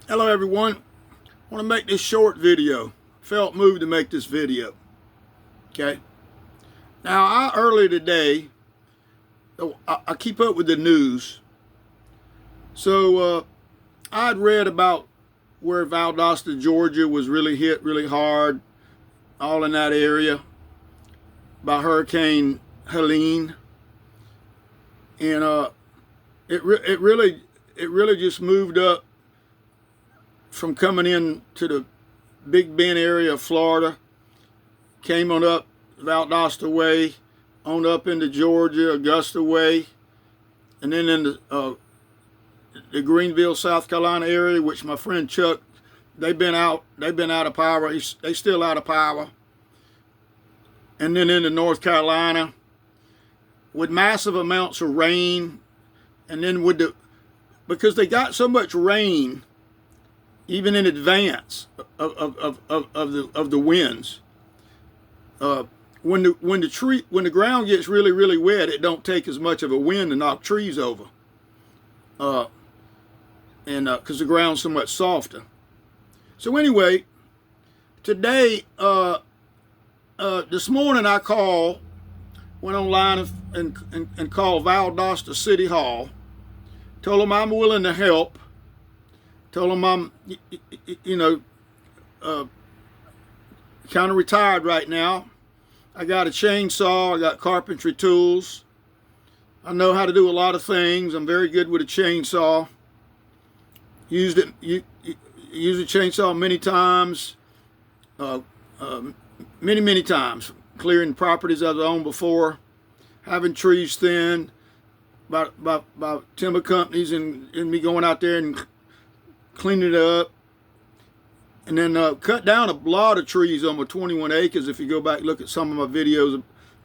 Hello everyone. I want to make this short video. Felt moved to make this video. Okay. Now earlier today, I keep up with the news. So I'd read about where Valdosta, Georgia was really hit really hard, all in that area, by Hurricane Helene. And it really just moved up from coming in to the Big Bend area of Florida, came on up Valdosta way, on up into Georgia, Augusta way, and then in the Greenville, South Carolina area, which my friend Chuck, they've been out of power. They still out of power. And then into North Carolina, with massive amounts of rain, and then because they got so much rain, even in advance of the winds. When the ground gets really wet, it don't take as much of a wind to knock trees over, and because the ground's so much softer. So anyway, today, this morning I went online and called Valdosta City Hall, told them I'm willing to help. Told them I'm, kind of retired right now. I got a chainsaw, I got carpentry tools. I know how to do a lot of things. I'm very good with a chainsaw. Used a chainsaw many times, many times, clearing properties I've owned before, having trees thinned by timber companies, and me going out there and clean it up, and then cut down a lot of trees on my 21 acres. If you go back and look at some of my videos of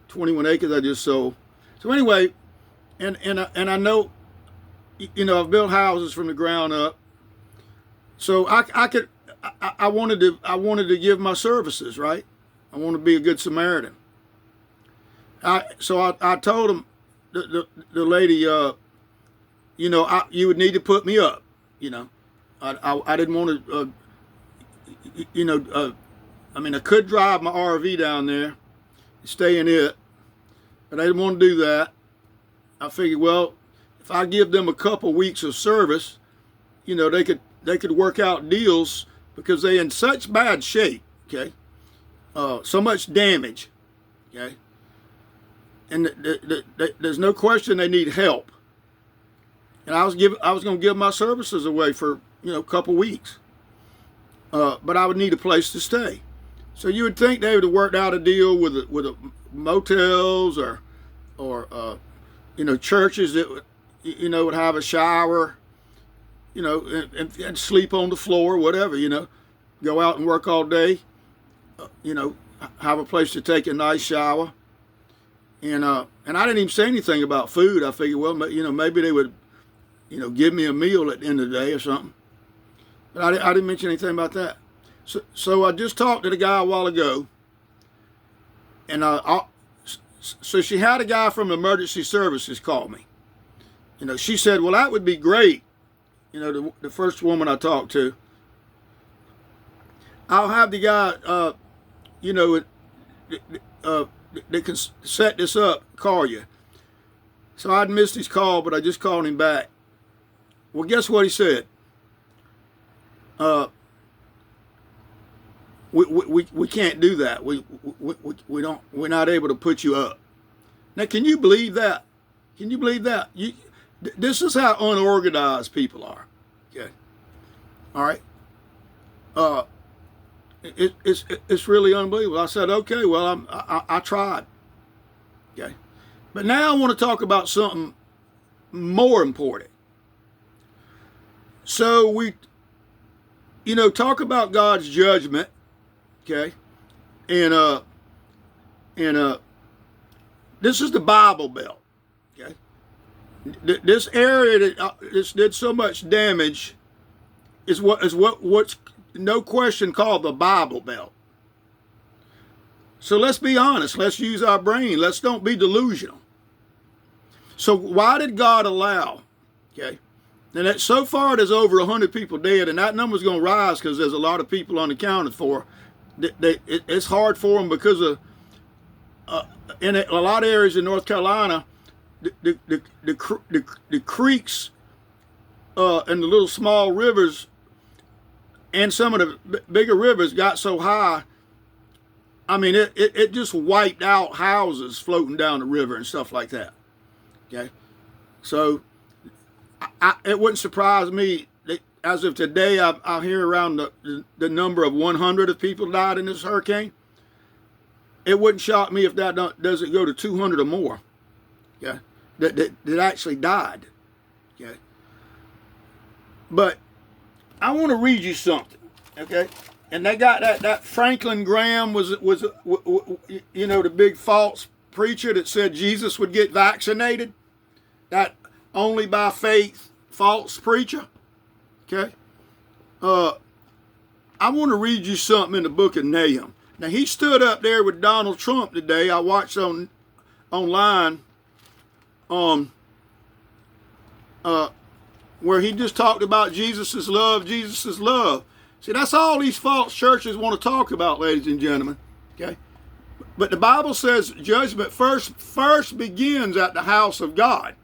21 acres I just sold. So anyway, and I know, I've built houses from the ground up. So I wanted to give my services, right? I want to be a good Samaritan. So I told him, the lady, you would need to put me up, I didn't want to, I could drive my RV down there, stay in it, but I didn't want to do that. I figured, well, if I give them a couple weeks of service, they could work out deals, because they're in such bad shape, okay? So much damage, okay? And there's no question they need help. And I was going to give my services away for a couple weeks, but I would need a place to stay. So you would think they would have worked out a deal with motels or churches that would have a shower, and sleep on the floor, whatever, go out and work all day, have a place to take a nice shower, and I didn't even say anything about food. I figured, well, maybe they would give me a meal at the end of the day or something. But I didn't mention anything about that. So I just talked to the guy a while ago, and so she had a guy from emergency services call me. She said, well, that would be great. The first woman I talked to. I'll have the guy, that can set this up, call you. So I'd missed his call, but I just called him back. Well, guess what he said? We can't do that. We're not able to put you up. Now, can you believe that? Can you believe that? This is how unorganized people are. Okay. All right. It's really unbelievable. I said, okay, well, I tried. Okay. But now I want to talk about something more important. So we, talk about God's judgment, okay? And this is the Bible Belt, okay? This area that did so much damage is what's no question called the Bible Belt. So let's be honest. Let's use our brain. Let's don't be delusional. So why did God allow, okay, And that, so far there's over 100 people dead, and that number's going to rise because there's a lot of people unaccounted for. It's hard for them because of in a lot of areas in North Carolina, the creeks and the little small rivers and some of the bigger rivers got so high. I mean, it just wiped out houses floating down the river and stuff like that. Okay, so it wouldn't surprise me that as of today, I hear around the number of 100 of people died in this hurricane. It wouldn't shock me if that doesn't go to 200 or more. Yeah, that actually died. Okay, but I want to read you something. Okay, and they got that Franklin Graham was you know, the big false preacher that said Jesus would get vaccinated. That only by faith false preacher. Okay, I want to read you something in the book of Nahum. Now, he stood up there with Donald Trump today. I watched online where he just talked about Jesus' love, Jesus' love. See, that's all these false churches want to talk about, ladies and gentlemen. Okay, but the Bible says judgment first begins at the house of God.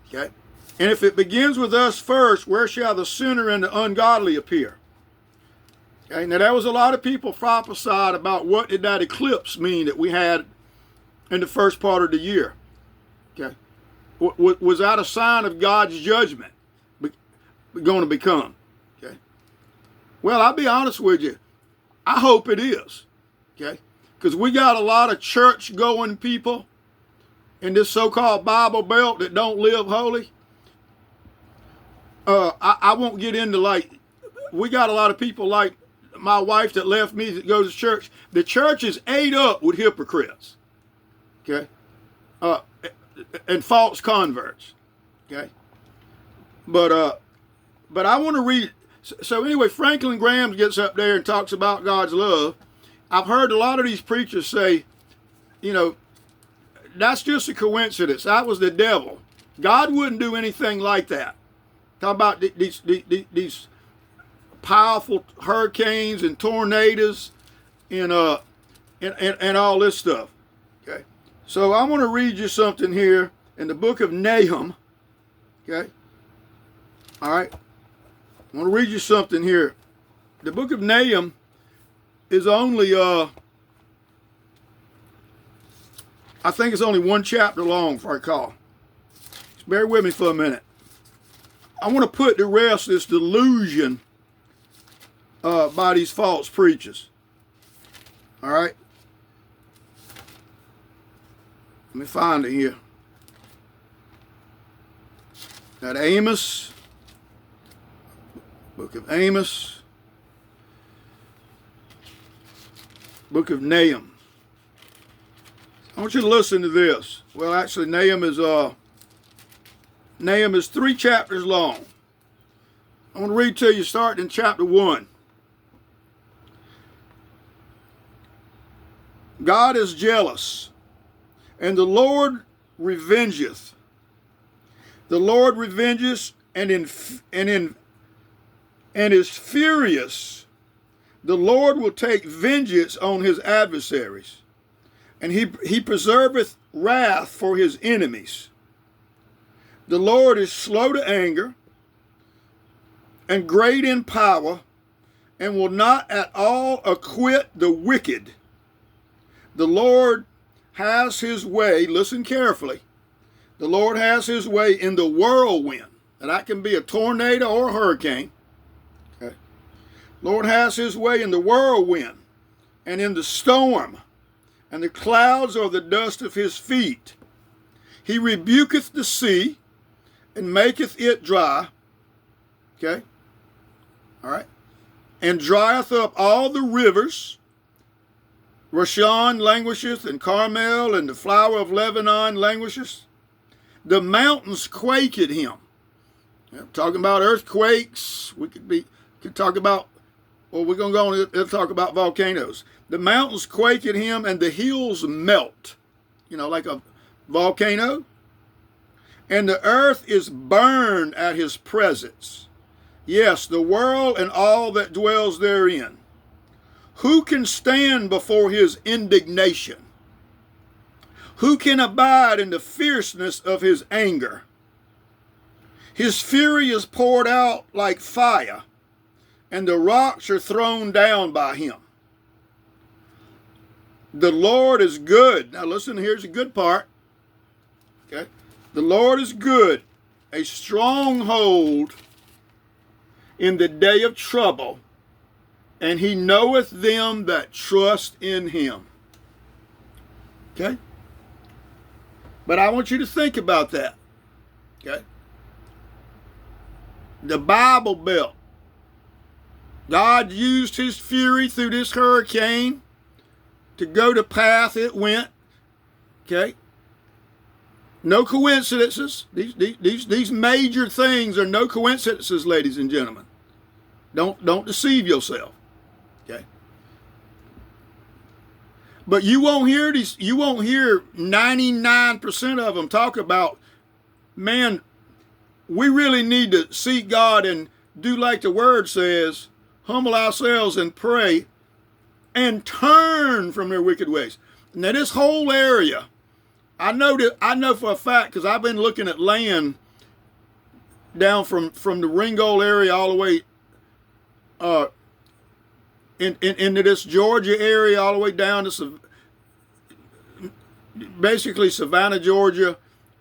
Okay, and if it begins with us first, where shall the sinner and the ungodly appear? Okay, now there was a lot of people prophesied about what did that eclipse mean that we had in the first part of the year. Okay, was that a sign of God's judgment going to become? Okay, well, I'll be honest with you, I hope it is. Okay, because we got a lot of church-going people in this so-called Bible Belt that don't live holy. I won't get into, like, we got a lot of people like my wife that left me that goes to church. The church is ate up with hypocrites, okay, and false converts, okay. But I want to read. So anyway, Franklin Graham gets up there and talks about God's love. I've heard a lot of these preachers say, you know, that's just a coincidence. That was the devil. God wouldn't do anything like that. Talk about these powerful hurricanes and tornadoes and all this stuff. Okay, so I want to read you something here in the book of Nahum. Okay, all right. I want to read you something here. The book of Nahum is only I think it's only one chapter long, if I recall. Just bear with me for a minute. I want to put to rest this delusion by these false preachers. All right? Let me find it here. Got Amos. Book of Amos. Book of Nahum. I want you to listen to this. Well, actually, Nahum is 3 chapters long. I want to read to you starting in chapter 1. God is jealous, and the Lord revengeth. The Lord revenges and is furious. The Lord will take vengeance on his adversaries, and he preserveth wrath for his enemies. The Lord is slow to anger and great in power, and will not at all acquit the wicked. The Lord has his way, listen carefully, the Lord has his way in the whirlwind, and that can be a tornado or a hurricane. Okay. Lord has his way in the whirlwind and in the storm, and the clouds are the dust of his feet. He rebuketh the sea and maketh it dry. Okay? All right. And drieth up all the rivers. Rashan languisheth, and Carmel, and the flower of Lebanon languisheth. The mountains quake at him. Talking about earthquakes. We could talk about, well, we're going to go on and talk about volcanoes. The mountains quake at him, and the hills melt. You know, like a volcano. and the earth is burned at his presence. Yes, the world and all that dwells therein. Who can stand before his indignation? Who can abide in the fierceness of his anger? His fury is poured out like fire, and the rocks are thrown down by him. The Lord is good. Now listen, here's the good part. Okay? The Lord is good, a stronghold in the day of trouble, and he knoweth them that trust in him. Okay? But I want you to think about that. Okay? The Bible Belt. God used his fury through this hurricane to go the path it went. Okay? No coincidences. These major things are no coincidences, ladies and gentlemen. Don't deceive yourself. Okay? But you won't hear 99% of them talk about, man, we really need to seek God and do like the word says, humble ourselves and pray and turn from their wicked ways. Now this whole area, I know for a fact, because I've been looking at land down from the Ringgold area all the way into this Georgia area, all the way down to basically Savannah, Georgia,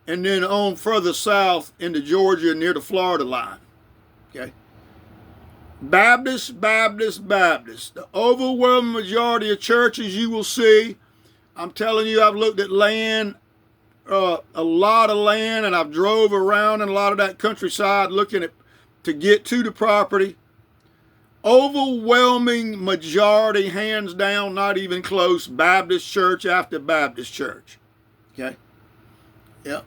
and then on further south into Georgia near the Florida line. Okay? Baptist. The overwhelming majority of churches you will see, I'm telling you, I've looked at land, a lot of land, and I've drove around in a lot of that countryside looking at to get to the property. Overwhelming majority, hands down, not even close, Baptist church after Baptist church. Okay? Yeah.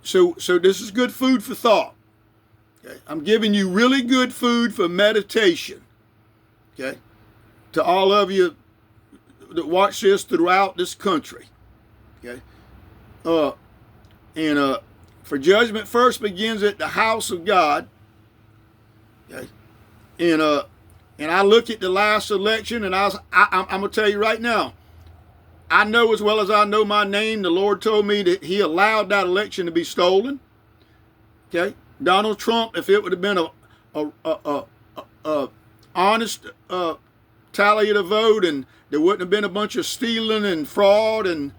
So this is good food for thought. Okay? I'm giving you really good food for meditation. Okay? To all of you that watch this throughout this country. Okay? For judgment first begins at the house of God. Okay? And I look at the last election, and I'm gonna tell you right now, I know as well as I know my name, the Lord told me that he allowed that election to be stolen. Okay? Donald Trump, if it would have been a honest tally of the vote, and there wouldn't have been a bunch of stealing and fraud and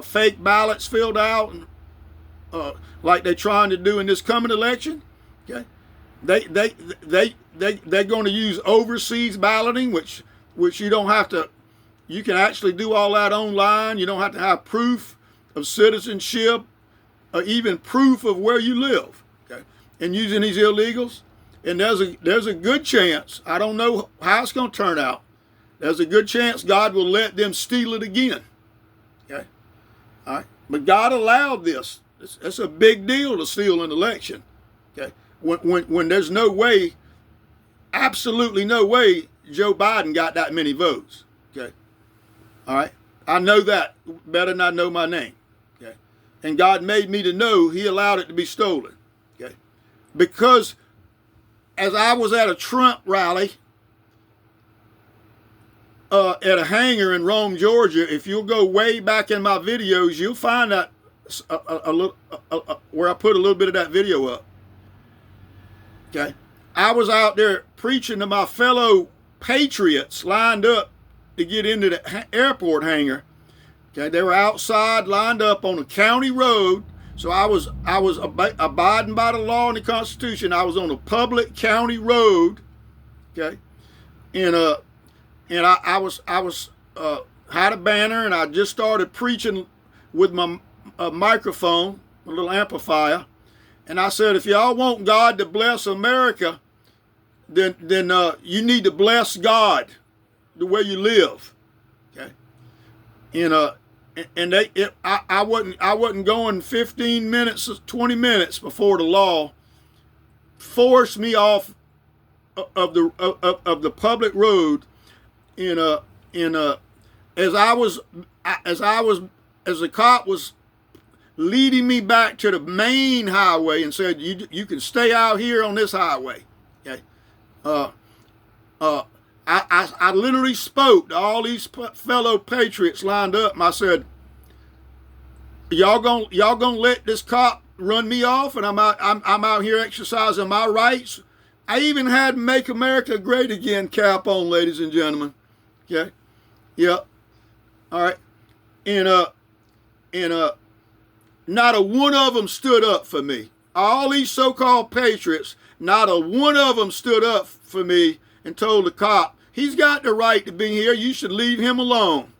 fake ballots filled out, and like they're trying to do in this coming election. Okay? They're going to use overseas balloting, which you don't have to. You can actually do all that online. You don't have to have proof of citizenship or even proof of where you live. Okay? And using these illegals. And there's a good chance, I don't know how it's going to turn out, there's a good chance God will let them steal it again. Okay? All right? But God allowed this. It's a big deal to steal an election. Okay? When there's no way, absolutely no way Joe Biden got that many votes. Okay? All right? I know that better than I know my name. Okay? And God made me to know he allowed it to be stolen. Okay? Because as I was at a Trump rally at a hangar in Rome, Georgia, if you'll go way back in my videos, you'll find that where I put a little bit of that video up. Okay? I was out there preaching to my fellow patriots lined up to get into the airport hangar. Okay? They were outside lined up on a county road. So I was abiding by the law and the Constitution. I was on a public county road, okay, and I was had a banner, and I just started preaching with my microphone, a little amplifier, and I said, if y'all want God to bless America, then you need to bless God the way you live, okay, and I wasn't going 15 minutes, 20 minutes before the law forced me off of the public road in as the cop was leading me back to the main highway and said, you can stay out here on this highway. Okay. I literally spoke to all these fellow patriots lined up, and I said, y'all gonna let this cop run me off, and I'm out here exercising my rights. I even had "Make America Great Again" cap on, ladies and gentlemen. Okay. Yep. All right. And not a one of them stood up for me. All these so-called patriots, not a one of them stood up for me and told the cop, he's got the right to be here. You should leave him alone.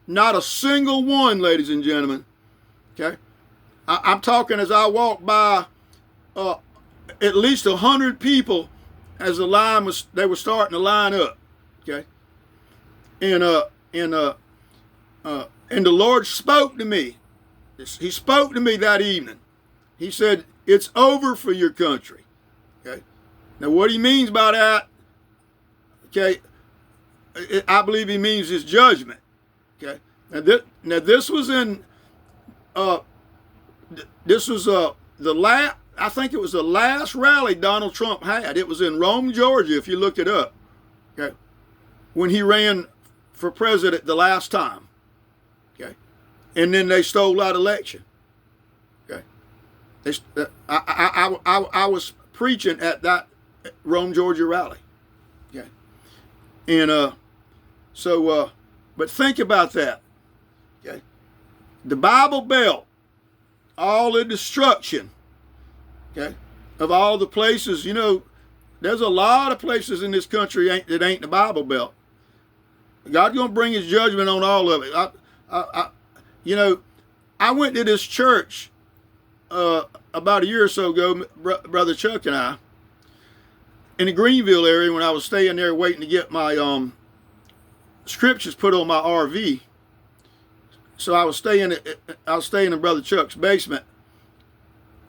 Not a single one, ladies and gentlemen. Okay. I'm talking as I walked by at least 100 people as they were starting to line up. Okay. And the Lord spoke to me. He spoke to me that evening. He said, it's over for your country. Okay. Now what he means by that, okay, I believe he means his judgment. Okay. Now this was in I think it was the last rally Donald Trump had. It was in Rome, Georgia, if you look it up. Okay. When he ran for president the last time. Okay. And then they stole that election. Okay. I was preaching at that Rome, Georgia rally. Okay. And but think about that. Okay. The Bible Belt, all the destruction, okay, of all the places, there's a lot of places in this country that ain't the Bible Belt. God's going to bring his judgment on all of it. I went to this church about a year or so ago, Brother Chuck and I, in the Greenville area when I was staying there waiting to get my scriptures put on my RV. So I was staying in Brother Chuck's basement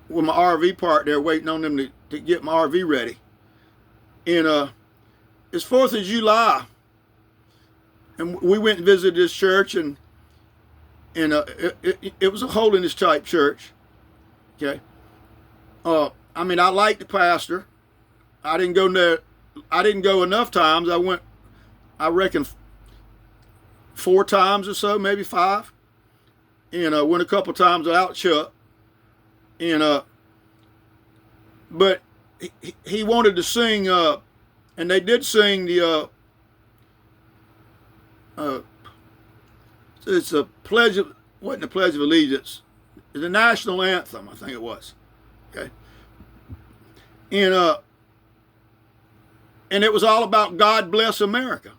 with my RV parked there waiting on them to get my RV ready. And it's 4th of July. And we went and visited this church, and it was a holiness type church. Okay. I liked the pastor. I didn't go enough times. I went, I reckon, 4 times or so, maybe 5. And went a couple times without Chuck. And but he wanted to sing, and they did sing the it's a wasn't the Pledge of Allegiance, it's the national anthem, I think it was. Okay. And it was all about God Bless America.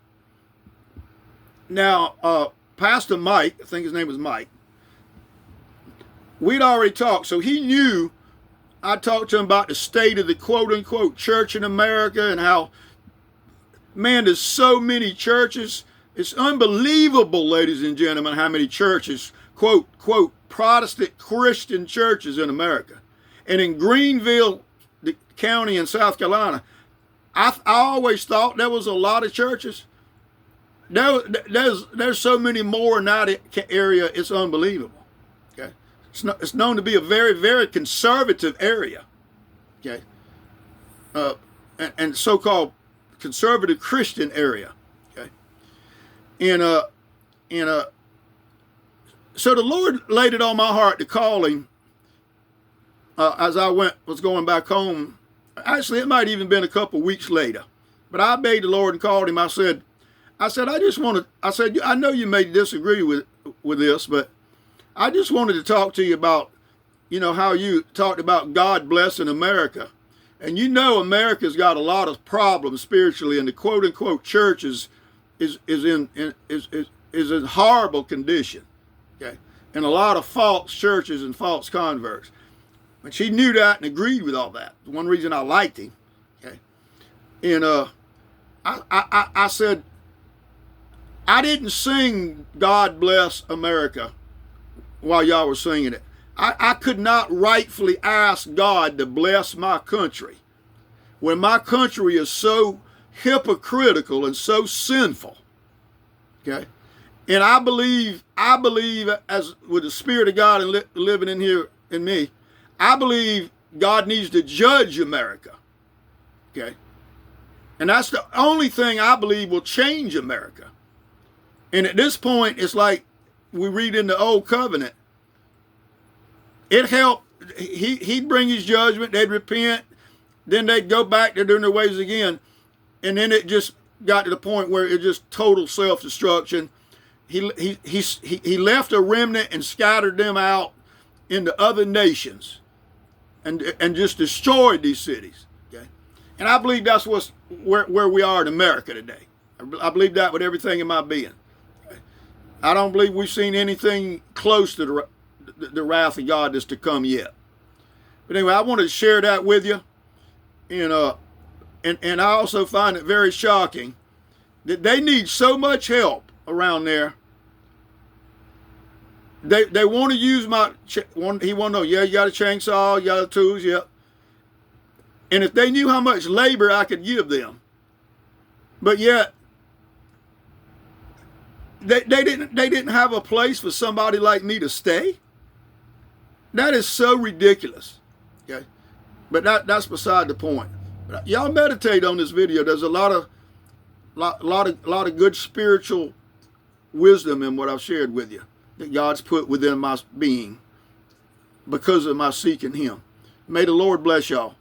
Now, Pastor Mike, I think his name was Mike, we'd already talked, so he knew I talked to him about the state of the quote-unquote church in America and how, man, there's so many churches. It's unbelievable, ladies and gentlemen, how many churches, quote, Protestant Christian churches in America. And in Greenville the County in South Carolina, I always thought there was a lot of churches. There's so many more in that area, it's unbelievable. Okay, it's known to be a very, very conservative area. Okay, and so-called conservative Christian area. Okay, and so the Lord laid it on my heart to call him as I was going back home. Actually, it might even been a couple weeks later, but I obeyed the Lord and called him. I said, I know you may disagree with this, but I just wanted to talk to you about, how you talked about God blessing America. And America's got a lot of problems spiritually, and the quote unquote church is in horrible condition. Okay. And a lot of false churches and false converts. And she knew that and agreed with all that. One reason I liked him. Okay. And I said, I didn't sing God Bless America while y'all were singing it. I could not rightfully ask God to bless my country when my country is so hypocritical and so sinful. Okay. And I believe as with the Spirit of God and living in here in me, I believe God needs to judge America. Okay. And that's the only thing I believe will change America. And at this point, it's like we read in the Old Covenant. It helped. He'd bring his judgment. They'd repent. Then they'd go back to doing their ways again. And then it just got to the point where it just total self-destruction. He left a remnant and scattered them out into other nations and just destroyed these cities. Okay? And I believe that's where we are in America today. I believe that with everything in my being. Okay? I don't believe we've seen anything close to the wrath of God that's to come yet. But anyway, I wanted to share that with you. And I also find it very shocking that they need so much help around there. They want to use he want to know, yeah, you got a chainsaw, you got the tools, yeah. And if they knew how much labor I could give them, but yet they didn't have a place for somebody like me to stay. That is so ridiculous. Okay, but that's beside the point. But y'all meditate on this video. There's a lot of good spiritual wisdom in what I've shared with you that God's put within my being because of my seeking Him. May the Lord bless y'all.